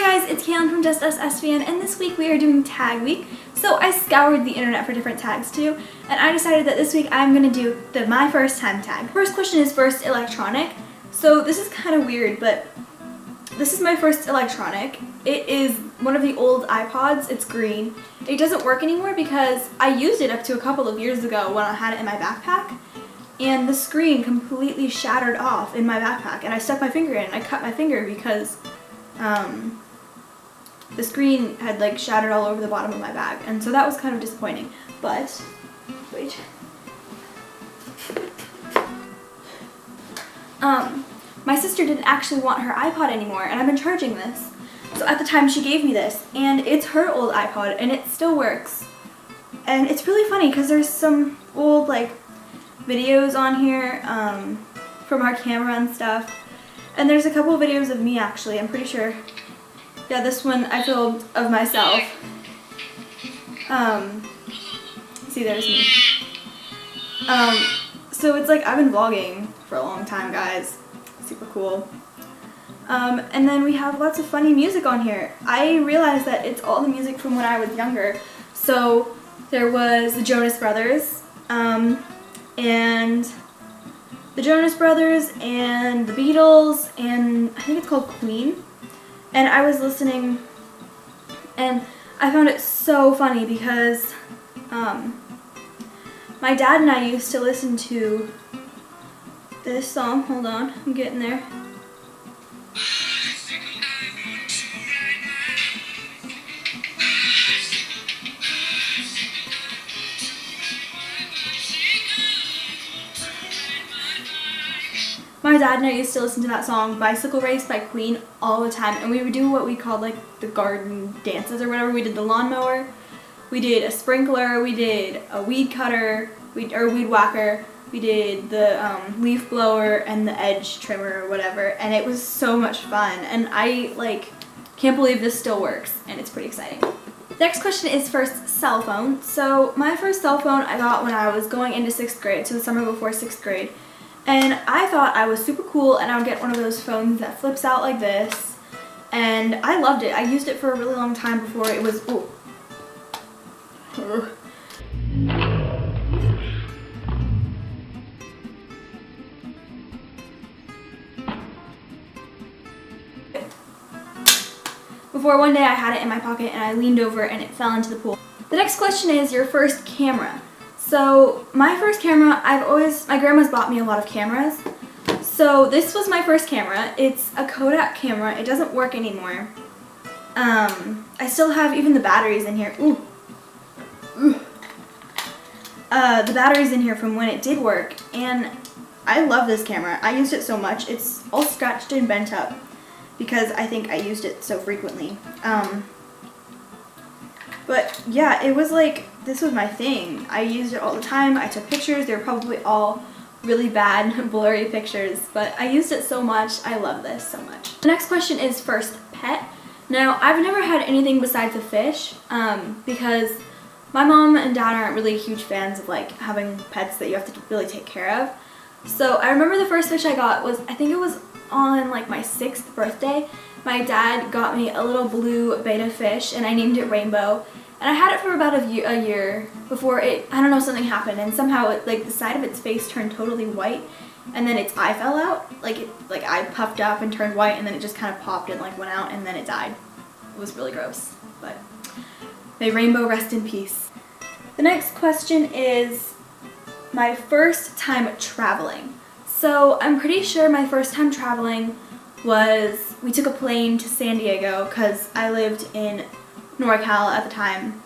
Hi guys, it's Kaylin from Just Us SVN, and this week we are doing tag week. So I scoured the internet for different tags too, and I decided that this week I'm going to do the my first time tag. First question is first electronic. So this is kind of weird, but this is my first electronic. It is one of the old iPods. It's green. It doesn't work anymore because I used it up to a couple of years ago when I had it in my backpack, and the screen completely shattered off in my backpack, and I stuck my finger in and I cut my finger because the screen had like shattered all over the bottom of my bag, and so that was kind of disappointing. But wait, my sister didn't actually want her iPod anymore, and I've been charging this. So at the time she gave me this, and it's her old iPod, and it still works. And it's really funny because there's some old like videos on here from our camera and stuff. And there's a couple of videos of me actually, I'm pretty sure. Yeah, this one I filmed of myself. See, there's me. So it's like I've been vlogging for a long time, guys. Super cool. And then we have lots of funny music on here. I realized that it's all the music from when I was younger. So there was the Jonas Brothers, and the Jonas Brothers and the Beatles, and I think it's called Queen. And I was listening and I found it so funny because my dad and I used to listen to this song. Hold on, I'm getting there. My dad and I used to listen to that song, Bicycle Race by Queen, all the time, and we would do what we called like the garden dances or whatever. We did the lawnmower, we did a sprinkler, we did a weed cutter, or weed whacker, we did the leaf blower and the edge trimmer or whatever, and it was so much fun, and I like can't believe this still works, and it's pretty exciting. Next question is first cell phone. So my first cell phone I got when I was going into 6th grade, so the summer before 6th grade. And I thought I was super cool, and I would get one of those phones that flips out like this, and I loved it. I used it for a really long time before it was, ooh. Before one day I had it in my pocket and I leaned over and it fell into the pool. The next question is your first camera. So my first camera, my grandma's bought me a lot of cameras. So this was my first camera. It's a Kodak camera. It doesn't work anymore. I still have even the batteries in here. Ooh. The batteries in here from when it did work, and I love this camera. I used it so much. It's all scratched and bent up because I think I used it so frequently. But yeah, it was like, this was my thing. I used it all the time. I took pictures. They were probably all really bad, blurry pictures, but I used it so much. I love this so much. The next question is first pet. Now, I've never had anything besides a fish because my mom and dad aren't really huge fans of like having pets that you have to really take care of. So I remember the first fish I got was, I think it was on like my 6th birthday. My dad got me a little blue betta fish, and I named it Rainbow. And I had it for about a year before I don't know, something happened, and somehow it, like the side of its face turned totally white, and then its eye fell out. Like eye puffed up and turned white, and then it just kind of popped and like went out, and then it died. It was really gross, but may Rainbow rest in peace. The next question is my first time traveling. So I'm pretty sure my first time traveling was, we took a plane to San Diego because I lived in NorCal at the time,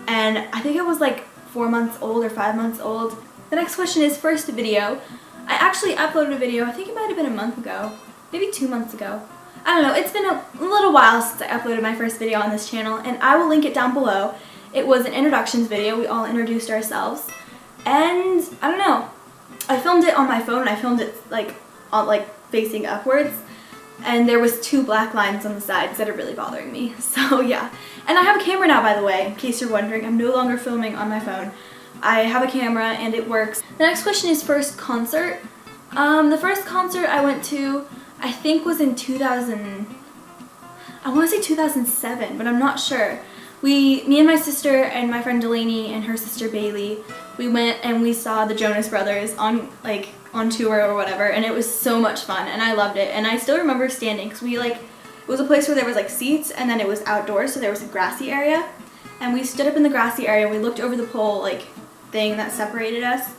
and I think I was like 4 months old or 5 months old. The next question is first video. I actually uploaded a video, I think it might have been a month ago, maybe 2 months ago. I don't know, it's been a little while since I uploaded my first video on this channel, and I will link it down below. It was an introductions video. We all introduced ourselves, and I don't know, I filmed it on my phone. I filmed it like facing upwards, and there was 2 black lines on the sides that are really bothering me. So yeah, and I have a camera now, by the way, in case you're wondering. I'm no longer filming on my phone. I have a camera and it works. The next question is first concert. The first concert I went to, I think, was in 2000. I want to say 2007, but I'm not sure. Me and my sister and my friend Delaney and her sister Bailey, we went and we saw the Jonas Brothers on tour or whatever, and it was so much fun, and I loved it. And I still remember standing, because it was a place where there was like seats, and then it was outdoors, so there was a grassy area, and we stood up in the grassy area and we looked over the pole like thing that separated us,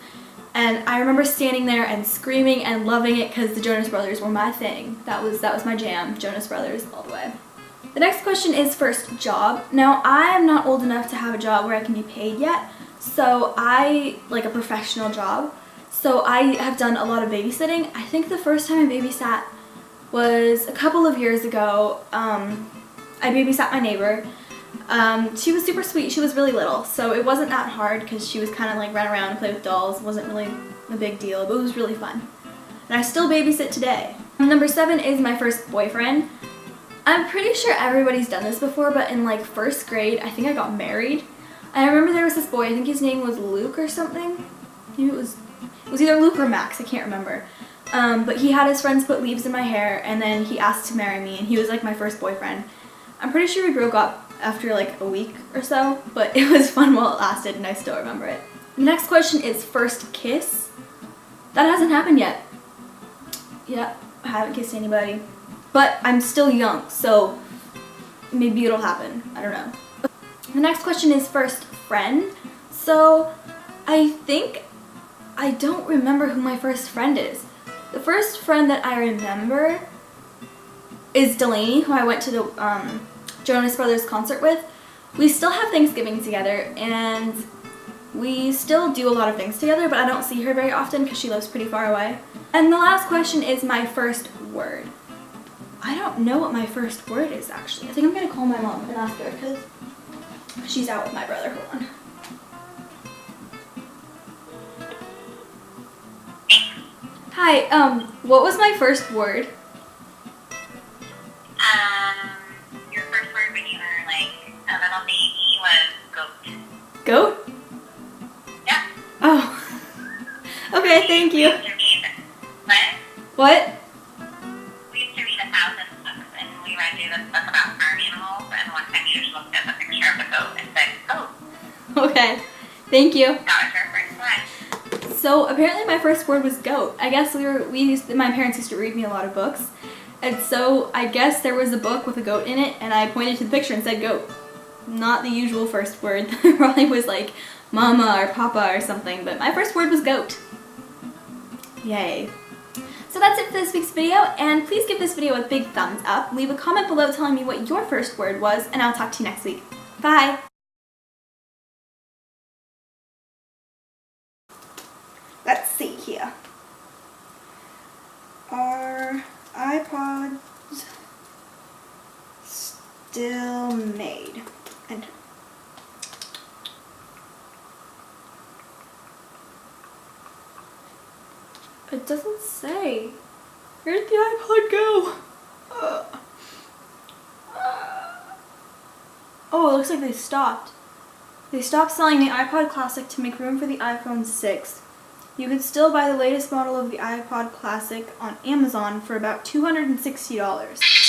and I remember standing there and screaming and loving it because the Jonas Brothers were my thing. That was my jam, Jonas Brothers all the way. The next question is first job. Now, I am not old enough to have a job where I can be paid yet, so like a professional job. So I have done a lot of babysitting. I think the first time I babysat was a couple of years ago. I babysat my neighbor. She was super sweet. She was really little, so it wasn't that hard because she was kind of like run around and play with dolls. It wasn't really a big deal, but it was really fun. And I still babysit today. Number 7 is my first boyfriend. I'm pretty sure everybody's done this before, but in like first grade, I think I got married. I remember there was this boy, I think his name was Luke or something. Maybe it was either Luke or Max, I can't remember. But he had his friends put leaves in my hair, and then he asked to marry me, and he was like my first boyfriend. I'm pretty sure we broke up after like a week or so, but it was fun while it lasted, and I still remember it. The next question is first kiss. That hasn't happened yet. Yeah, I haven't kissed anybody. But I'm still young, so maybe it'll happen. I don't know. The next question is first friend. So I don't remember who my first friend is. The first friend that I remember is Delaney, who I went to the Jonas Brothers concert with. We still have Thanksgiving together, and we still do a lot of things together, but I don't see her very often because she lives pretty far away. And the last question is my first word. I don't know what my first word is, actually. I think I'm going to call my mom and ask her because she's out with my brother. Hold on. Hi, what was my first word? Your first word when you were like a little baby was goat. Goat? Yeah. Oh. Okay, thank you. We used to read, what? What? We used to read 1,000 books, and we read you this book about farm animals, and one time you just looked at the picture of the goat and said, goat. Okay, thank you. That was your first one. So apparently my first word was goat. I guess my parents used to read me a lot of books. And so I guess there was a book with a goat in it, and I pointed to the picture and said goat. Not the usual first word. Probably was like mama or papa or something, but my first word was goat. Yay. So that's it for this week's video, and please give this video a big thumbs up. Leave a comment below telling me what your first word was, and I'll talk to you next week. Bye! Let's see here. Are iPods still made? Enter. It doesn't say. Where did the iPod go? Oh, it looks like they stopped. They stopped selling the iPod Classic to make room for the iPhone 6. You can still buy the latest model of the iPod Classic on Amazon for about $260.